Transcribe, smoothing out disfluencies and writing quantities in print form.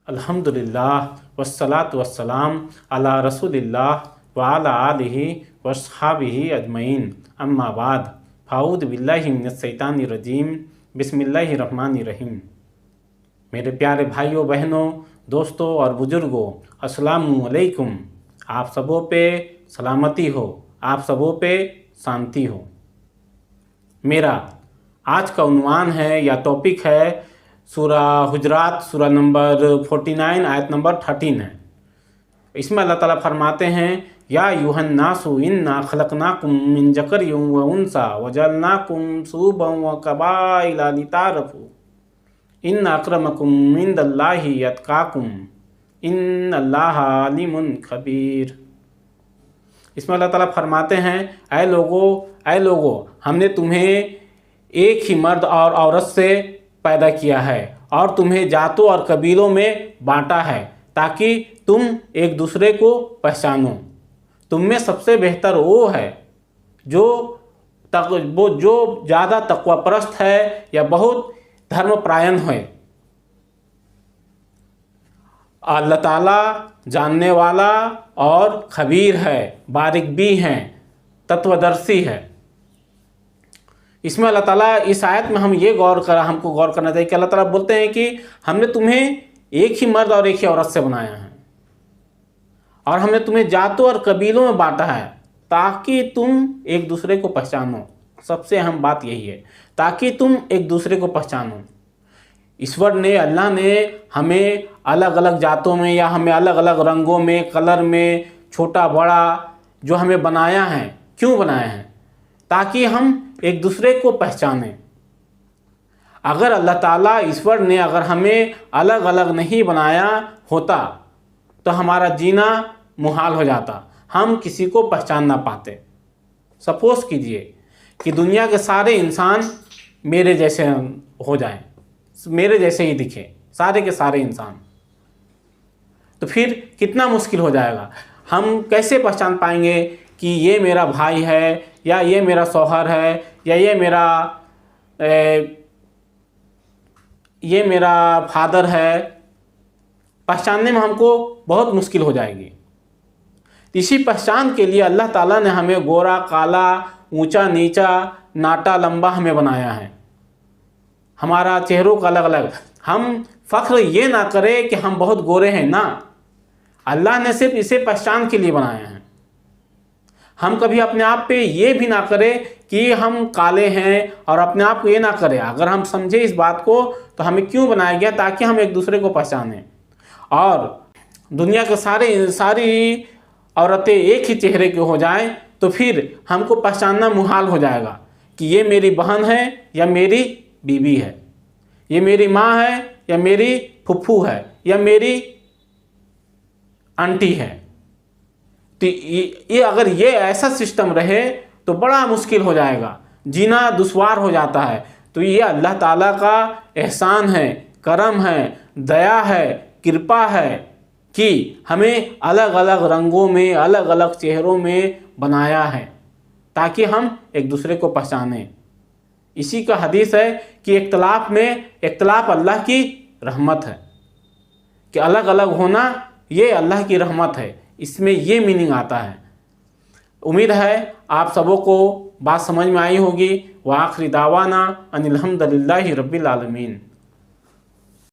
अल्हम्दुलिल्लाह वस्सलातु वस्सलाम अला रसूलिल्लाह व अला आलिहि व अस्हाबिहि अजमईन अम्मा बाद फ़ाऊज़ु बिल्लाहि मिनश शैतानिर रजीम बिस्मिल्लाहिर रहमानिर रहीम। मेरे प्यारे भाइयों बहनों, दोस्तों और बुज़ुर्गों, अस्सलामु अलैकुम। आप सबों पे सलामती हो, आप सबों पे शांति हो। मेरा आज का उन्वान है या टॉपिक है सूरा हुजरात, सूरा नंबर 49 आयत नंबर 13 है। इसमें अल्लाह ताला फरमाते हैं, या अय्युहन नासु इन्ना खलकनाकुम मिन ज़करिन व उन्सा व जअलनाकुम शुअबन व क़बाइला लिताअरफ़ू इन्न अक्रमकुम इंदल्लाहि अत्क़ाकुम इन्नल्लाहा अलीमुन खबीर। इसमें अल्लाह ताला फरमाते हैं, ऐ लोगों, हमने तुम्हें एक ही मर्द और औरत से पैदा किया है और तुम्हें जातों और कबीलों में बांटा है ताकि तुम एक दूसरे को पहचानो। तुम में सबसे बेहतर वो है जो ज़्यादा तक़वापरस्त है या बहुत धर्मपरायण है। अल्लाह ताला जानने वाला और खबीर है, बारिक भी हैं, तत्वदर्शी है। इसमें अल्लाह ताला इस आयत में हमको गौर करना चाहिए कि अल्लाह ताला बोलते हैं कि हमने तुम्हें एक ही मर्द और एक ही औरत से बनाया है और हमने तुम्हें जातों और कबीलों में बांटा है ताकि तुम एक दूसरे को पहचानो। सबसे अहम बात यही है, ताकि तुम एक दूसरे को पहचानो। ईश्वर ने, अल्लाह ने हमें अलग अलग जातों में या हमें अलग अलग रंगों में, कलर में, छोटा बड़ा जो हमें बनाया है, क्यों बनाया है? ताकि हम एक दूसरे को पहचानें। अगर अल्लाह ताला, ईश्वर ने अगर हमें अलग अलग नहीं बनाया होता तो हमारा जीना मुहाल हो जाता, हम किसी को पहचान ना पाते। सपोज कीजिए कि दुनिया के सारे इंसान मेरे जैसे हो जाएं, मेरे जैसे ही दिखे सारे के सारे इंसान, तो फिर कितना मुश्किल हो जाएगा। हम कैसे पहचान पाएंगे कि ये मेरा भाई है या ये मेरा शौहर है या ये मेरा फादर है? पहचानने में हमको बहुत मुश्किल हो जाएगी। इसी पहचान के लिए अल्लाह ताला ने हमें गोरा काला, ऊंचा नीचा, नाटा लंबा हमें बनाया है। हमारा चेहरों का अलग अलग। हम फ़ख्र ये ना करें कि हम बहुत गोरे हैं, ना, अल्लाह ने सिर्फ इसे पहचान के लिए बनाया है। हम कभी अपने आप पे ये भी ना करें कि हम काले हैं और अपने आप को ये ना करें। अगर हम समझे इस बात को तो हमें क्यों बनाया गया, ताकि हम एक दूसरे को पहचानें। और दुनिया के सारी औरतें एक ही चेहरे की हो जाएं तो फिर हमको पहचानना मुहाल हो जाएगा कि ये मेरी बहन है या मेरी बीवी है, ये मेरी माँ है या मेरी फुफ्फू है या मेरी आंटी है। तो ये अगर ये ऐसा सिस्टम रहे तो बड़ा मुश्किल हो जाएगा, जीना दुश्वार हो जाता है। तो ये अल्लाह ताला का एहसान है, करम है, दया है, कृपा है कि हमें अलग अलग रंगों में, अलग अलग चेहरों में बनाया है ताकि हम एक दूसरे को पहचानें। इसी का हदीस है कि इख्तिलाफ अल्लाह की रहमत है, कि अलग अलग होना ये अल्लाह की रहमत है। इसमें ये मीनिंग आता है। उम्मीद है आप सबों को बात समझ में आई होगी। व आखिरी दावाना अनिल हम्दुलिल्लाहि रब्बिल आलमीन।